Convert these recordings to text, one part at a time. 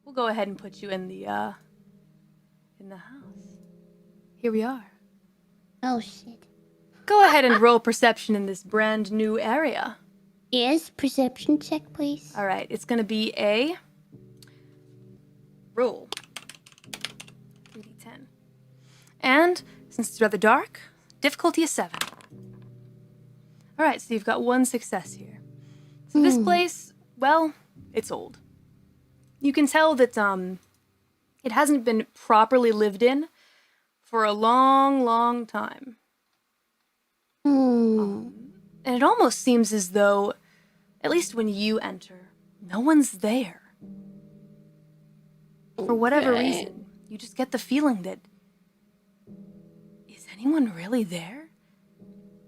we'll go ahead and put you in the house. Here we are. Oh, shit. Go ahead and roll perception in this brand new area. Yes, perception check, please. All right, it's going to be a roll. 3d10. And since it's rather dark, difficulty is 7. All right, so you've got 1 success here. So this place, well, it's old. You can tell that it hasn't been properly lived in for a long, long time. And it almost seems as though, at least when you enter, no one's there. For whatever reason, you just get the feeling that, is anyone really there?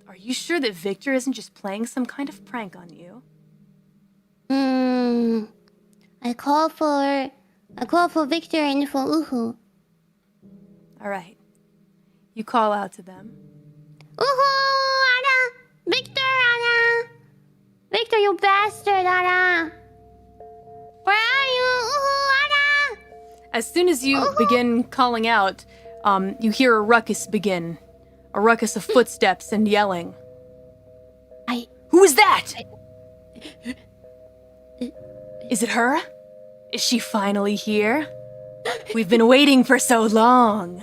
Are you sure that Victor isn't just playing some kind of prank on you? I call for Victor and for Uhu. All right. You call out to them. Uhu, Anna! Victor, Anna! Victor, you bastard, Anna! Where are you? Uhu, Anna! As soon as you begin calling out, you hear a ruckus begin. A ruckus of footsteps and yelling. Who is that? Is it her? Is she finally here? We've been waiting for so long.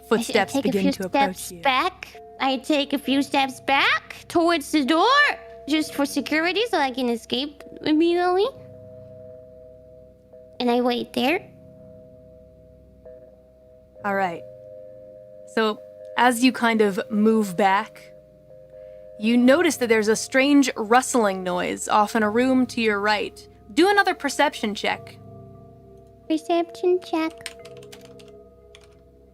Footsteps begin to approach you. I take a few steps back towards the door, just for security, so I can escape immediately. And I wait there. All right. So, as you kind of move back, you notice that there's a strange rustling noise off in a room to your right. Do another perception check. Perception check.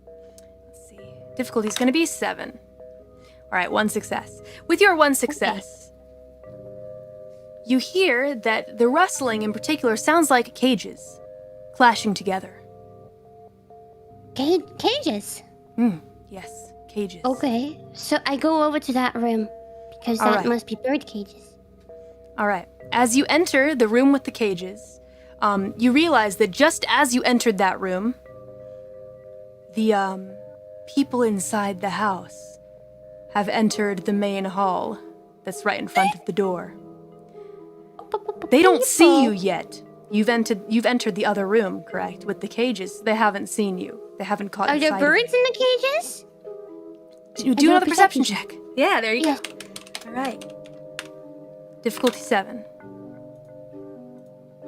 Let's see. Difficulty's going to be 7. All right, 1 success. With your 1 success, you hear that the rustling in particular sounds like cages clashing together. Cages? Yes, cages. Okay, so I go over to that room, because that must be bird cages. All right. As you enter the room with the cages, you realize that just as you entered that room, the people inside the house have entered the main hall that's right in front of the door. They don't see you yet. You've entered the other room, correct? With the cages. They haven't seen you. They haven't caught you. Are there birds in the cages? Do another perception check. Yeah, there you go. All right. Difficulty 7.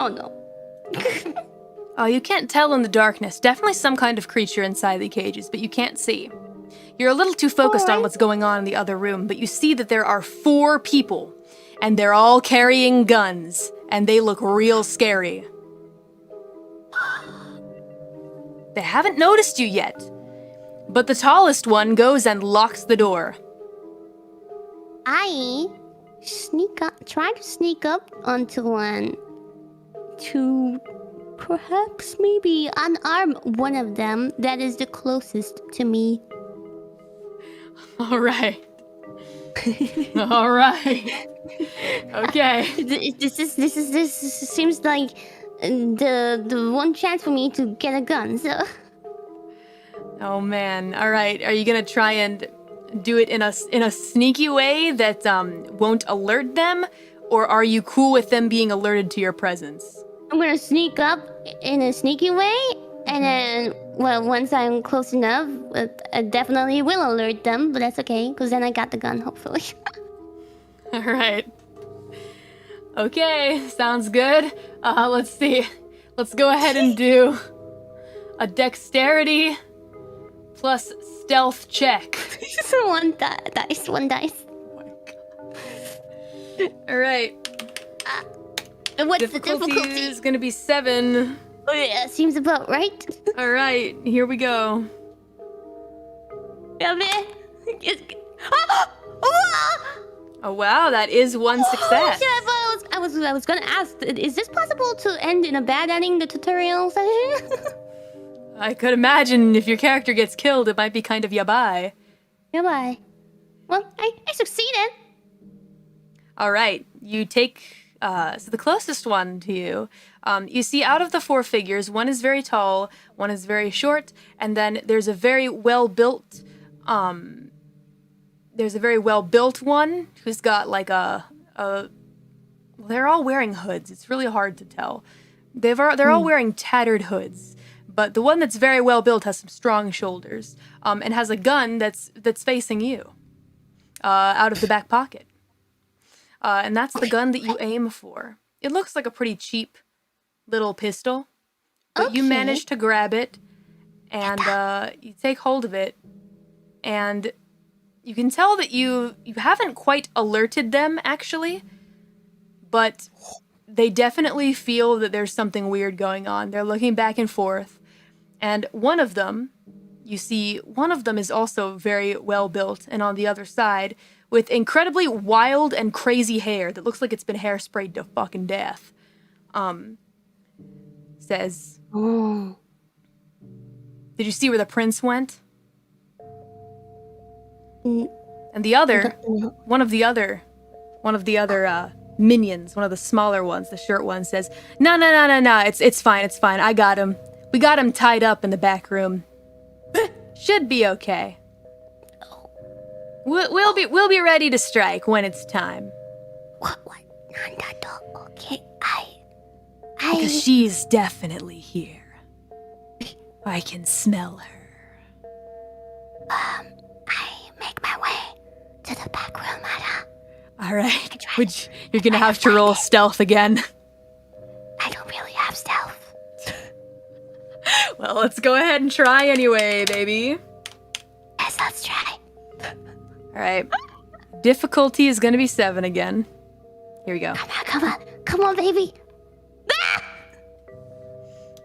Oh no. Oh, you can't tell in the darkness. Definitely some kind of creature inside the cages, but you can't see. You're a little too focused on what's going on in the other room, but you see that there are 4 people, and they're all carrying guns, and they look real scary. They haven't noticed you yet, but the tallest one goes and locks the door. I try to sneak up onto one to perhaps maybe unarm one of them that is the closest to me. All right. All right. Okay. This seems like the one chance for me to get a gun. So. Oh man. All right. Are you gonna try and do it in a sneaky way that won't alert them, or are you cool with them being alerted to your presence? I'm gonna sneak up in a sneaky way, and then, well, once I'm close enough, I definitely will alert them, but that's okay, because then I got the gun, hopefully. All right. Okay, sounds good. Let's see. Let's go ahead and do a dexterity plus stealth check. One dice. Oh my god. All right. What's the difficulty? Is gonna be 7. Oh yeah, seems about right. All right, here we go. Oh wow, that is 1 success. I was gonna ask, is this possible to end in a bad ending, the tutorial session? I could imagine if your character gets killed, it might be kind of yabai. Yabai. Well, I succeeded. All right, you take So the closest one to you, you see out of the 4 figures, one is very tall, one is very short, and then there's a very well-built one who's got like well, they're all wearing hoods. It's really hard to tell. They're all wearing tattered hoods, but the one that's very well built has some strong shoulders, and has a gun that's facing you, out of the back pocket. And that's the gun that you aim for. It looks like a pretty cheap little pistol, but you manage to grab it, and you take hold of it, and you can tell that you haven't quite alerted them, actually, but they definitely feel that there's something weird going on. They're looking back and forth, and one of them, you see, one of them is also very well built, and on the other side, with incredibly wild and crazy hair that looks like it's been hairsprayed to fucking death, says, Oh. "Did you see where the prince went?" Mm. And the other, one of the other minions, one of the smaller ones, the short one, says, No, it's fine, I got him. We got him tied up in the back room. Should be okay. We'll be ready to strike when it's time. What? Okay, Because she's definitely here. I can smell her. I make my way to the back room, Ada. All right, you're gonna have to roll stealth again. I don't really have stealth. Well, let's go ahead and try anyway, baby. Yes, let's try. All right. Difficulty is gonna be 7 again. Here we go. Come on, baby.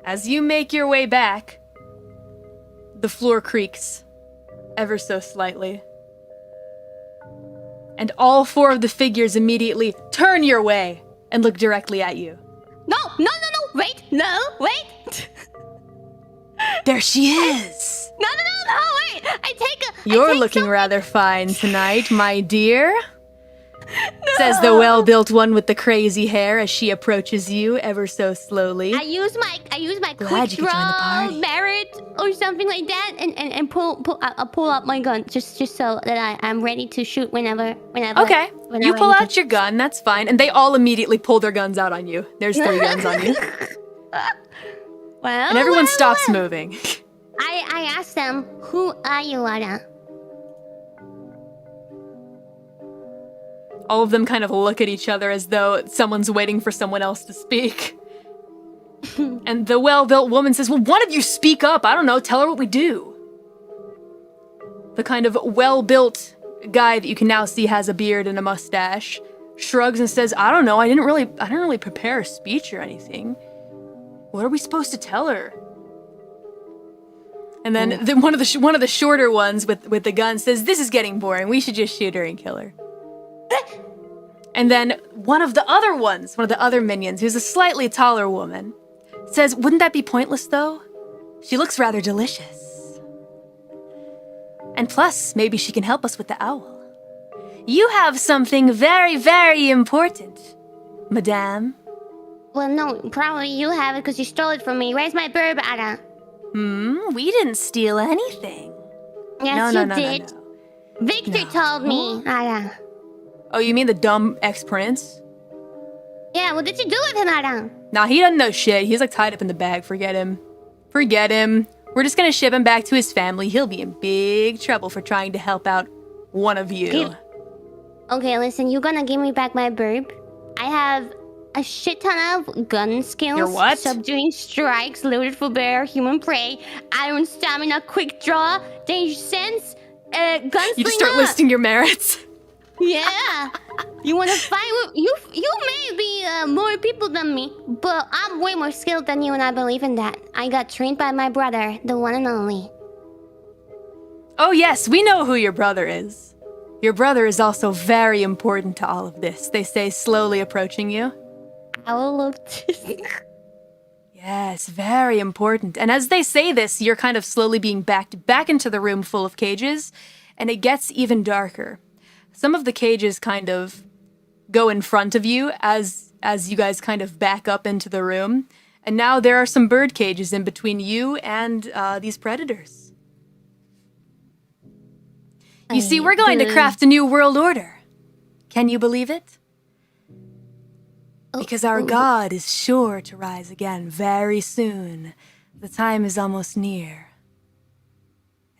As you make your way back, the floor creaks ever so slightly. And all 4 of the figures immediately turn your way and look directly at you. No, wait. There she is! No, wait. You're looking rather fine tonight, my dear. Says the well-built one with the crazy hair as she approaches you ever so slowly. I use my Glad quick you could join the draw party. merit or something like that, and pull out my gun just so that I'm ready to shoot whenever. Okay, you pull out your gun, that's fine. And they all immediately pull their guns out on you. There's 3 guns on you. Well, And everyone stops moving. I asked them, who are you, Ada? All of them kind of look at each other as though someone's waiting for someone else to speak. And the well-built woman says, well, one of you speak up. I don't know, tell her what we do. The kind of well-built guy that you can now see has a beard and a mustache shrugs and says, I don't know, I didn't really prepare a speech or anything. What are we supposed to tell her? And then one of the shorter ones with the gun says, this is getting boring. We should just shoot her and kill her. And then one of the other minions, who's a slightly taller woman, says, wouldn't that be pointless, though? She looks rather delicious. And plus, maybe she can help us with the owl. You have something very, very important, madame. Well, no, probably you have it because you stole it from me. Where's my burb, Ada? We didn't steal anything. Yes, No. you did. Victor told me, Ada. Oh, you mean the dumb ex-prince? Yeah, what did you do with him, Ada? Nah, he doesn't know shit. He's like tied up in the bag. Forget him. We're just gonna ship him back to his family. He'll be in big trouble for trying to help out one of you. Okay, listen, you're gonna give me back my burb. I have a shit ton of gun skills. Your what? Subduing strikes, loaded for bear, human prey, iron stamina, quick draw, danger sense, gunslinger. You just start listing your merits. Yeah. You wanna fight with you? You may be more people than me, but I'm way more skilled than you, and I believe in that. I got trained by my brother, the one and only. Oh yes, we know who your brother is. Your brother is also very important to all of this, they say, slowly approaching you. I will look to... Yes, very important. And as they say this, you're kind of slowly being backed back into the room full of cages, and it gets even darker. Some of the cages kind of go in front of you as as you guys kind of back up into the room. And now there are some bird cages in between you and these predators. You see, we're going to craft a new world order. Can you believe it? Because our God is sure to rise again very soon. The time is almost near.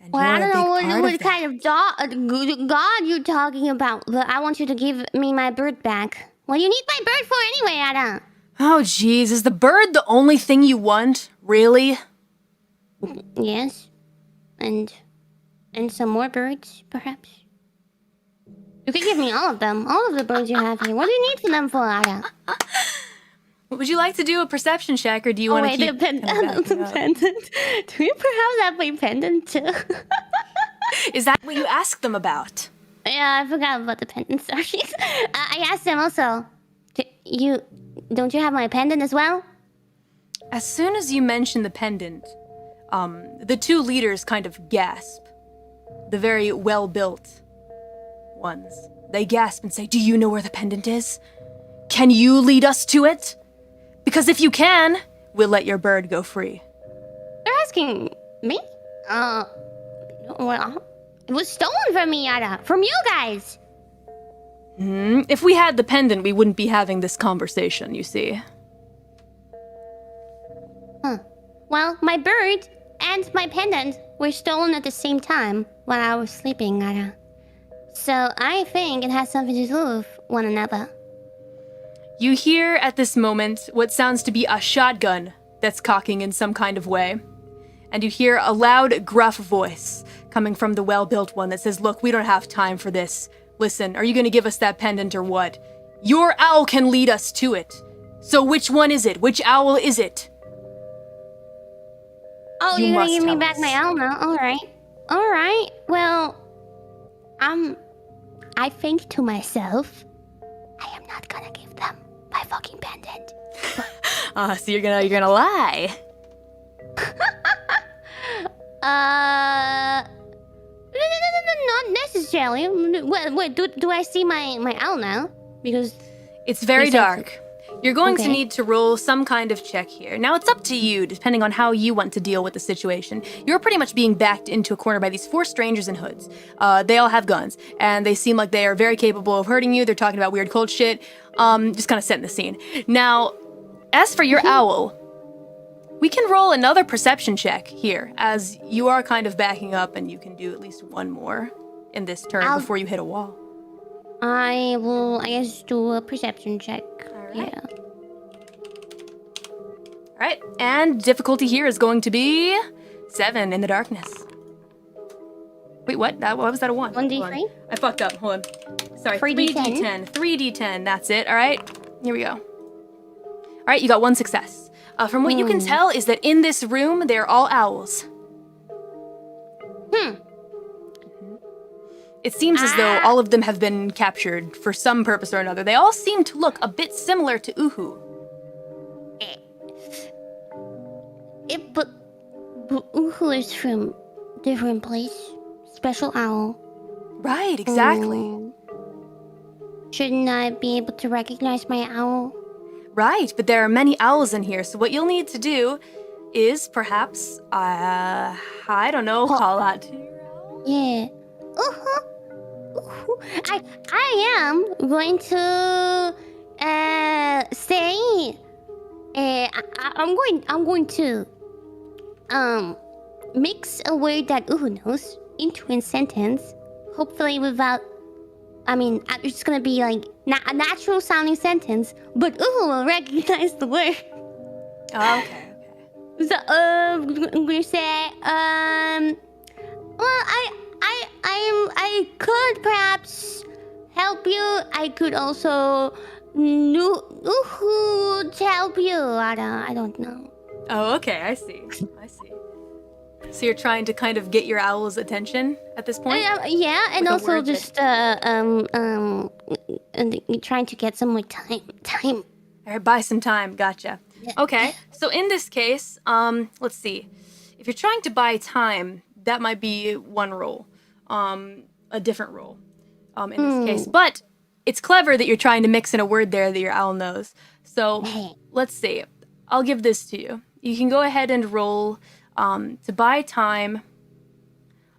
And Well, you're I don't a know big part what of that. kind of God you're talking about, but I want you to give me my bird back. What do you need my bird for anyway, Ada? Oh, jeez, is the bird the only thing you want? Really? Yes. And some more birds, perhaps? You can give me all of them. All of the birds you have here. What do you need for them for, Ada? Would you like to do a perception check, or do you want to keep the pendant. Do you perhaps have a pendant too? Is that what you asked them about? Yeah, I forgot about the pendant. Sorry. I asked them also. Don't you have my pendant as well? As soon as you mention the pendant, the two leaders kind of gasp. The very well-built ones. They gasp and say, "Do you know where the pendant is? Can you lead us to it? Because if you can, we'll let your bird go free." They're asking me? Well, it was stolen from me, Yada. From you guys. If we had the pendant, we wouldn't be having this conversation, you see. Huh. Well, my bird and my pendant were stolen at the same time while I was sleeping, Yada. So I think it has something to do with one another. You hear at this moment what sounds to be a shotgun that's cocking in some kind of way. And you hear a loud, gruff voice coming from the well-built one that says, "Look, we don't have time for this. Listen, are you going to give us that pendant or what? Your owl can lead us to it. So which one is it? Which owl is it?" Oh, You you're gonna must give me tell back us. my owl now? Alright. Well, I think to myself, I am not gonna give them my fucking pendant. So you're gonna lie. No, not necessarily. Wait, do I see my owl now? Because It's very You said- dark. You're going to Okay. need to roll some kind of check here. Now, it's up to you, depending on how you want to deal with the situation. You're pretty much being backed into a corner by these four strangers in hoods. They all have guns, and they seem like they are very capable of hurting you. They're talking about weird cult shit. Just kind of setting the scene. Now, as for your owl, we can roll another perception check here, as you are kind of backing up, and you can do at least one more in this turn I'll- before you hit a wall. I will, I guess, do a perception check. Alright. Yeah. All right, and difficulty here is going to be 7 in the darkness. Wait, what? What was that a 1? 1d3? Hold on. I fucked up. Hold on. Sorry, 3d10? 3d10. 3d10. That's it. All right, here we go. All right, you got 1 success. From what you can tell is that in this room they're all owls. It seems as though all of them have been captured for some purpose or another. They all seem to look a bit similar to Uhu. But Uhu is from different place. Special owl. Right, exactly. Shouldn't I be able to recognize my owl? Right, but there are many owls in here, so what you'll need to do is perhaps, I don't know, call out to your owl? Yeah. Uhu. I am going to say I'm going to mix a word that Uhu knows into a sentence, hopefully without. I mean, it's gonna be like a natural sounding sentence, but Uhu will recognize the word. Oh, okay. So I'm gonna say well, I could perhaps help you. I could also Uhu to help you. I don't know. Oh, okay, I see. I see. So you're trying to kind of get your owl's attention at this point? Yeah, and With a also word that- just trying to get some more time. All right, buy some time. Gotcha. Okay, so in this case, let's see. If you're trying to buy time, that might be one roll. A different roll. In this case. But it's clever that you're trying to mix in a word there that your owl knows. So let's see. I'll give this to you. You can go ahead and roll to buy time.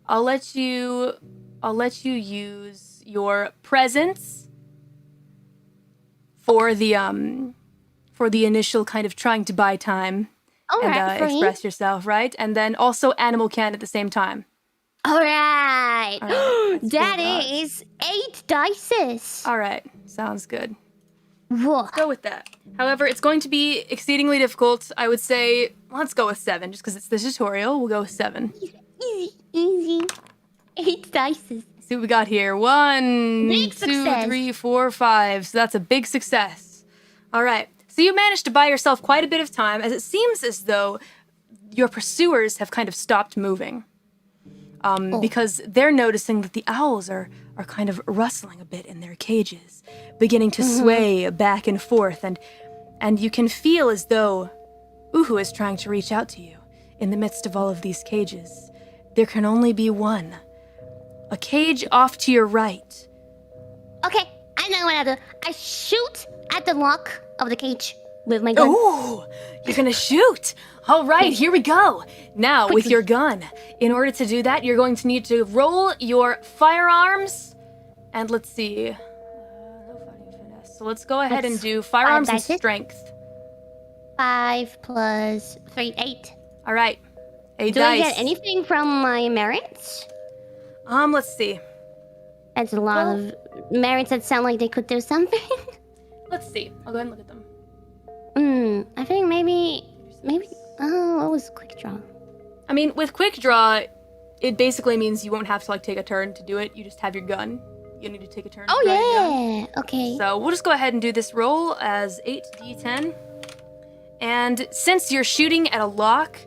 I'll let you use your presence for the initial kind of trying to buy time and express yourself, right? And then also animal can at the same time. All right. That that. is 8 dices. All right, sounds good. Whoa. Go with that. However, it's going to be exceedingly difficult. I would say let's go with 7, just because it's the tutorial. We'll go with 7. Easy. 8 dices. See what we got here. 1, Big 2, success. 3, 4, 5. So that's a big success. All right. So you managed to buy yourself quite a bit of time, as it seems as though your pursuers have kind of stopped moving. Because they're noticing that the owls are kind of rustling a bit in their cages, beginning to sway back and forth, and you can feel as though Uhu is trying to reach out to you in the midst of all of these cages. There can only be one. A cage off to your right. Okay, I know what I'll do. I shoot at the lock of the cage with my gun. Ooh, you're gonna shoot. All right, here we go. Now, with your gun, in order to do that, you're going to need to roll your firearms. And let's see. No fighting finesse. So let's go ahead and do firearms and dices? strength. 5 plus 3, 8. All right. 8 Do dice. I get anything from my merits? Let's see. That's a lot of merits that sound like they could do something. Let's see. I'll go ahead and look at them. I think maybe. Oh, what was quick draw? I mean, with quick draw, it basically means you won't have to take a turn to do it. You just have your gun. You don't need to take a turn. Oh to draw your gun. yeah. Okay. So we'll just go ahead and do this roll as 8d10. And since you're shooting at a lock,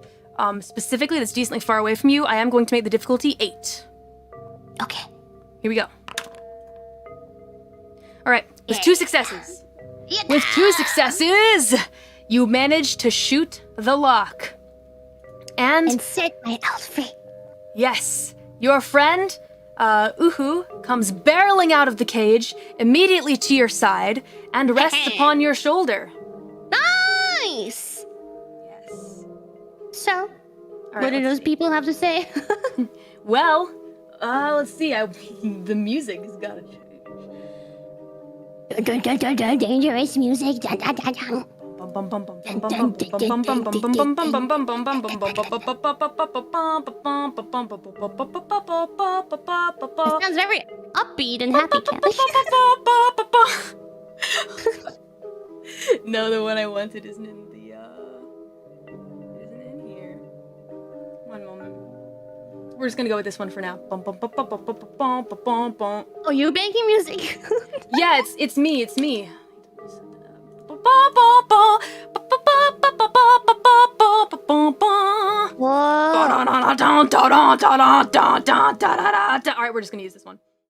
specifically that's decently far away from you, I am going to make the difficulty 8. Okay. Here we go. All right, with 2 successes. Yeah. With 2 successes, you managed to shoot the lock. And set my elf free. Yes, your friend, Uhu, comes barreling out of the cage immediately to your side and rests upon your shoulder. Nice. Yes. So, All what right, do those people have to say? well, let's see. The music has got to change. Dangerous music. It sounds very upbeat and happy, Kelly. No, the one I wanted isn't in the isn't in here. One moment. We're just gonna go with this one for now. Oh, you making music? Yeah, it's me. Whoa. All right, we're just gonna use this one.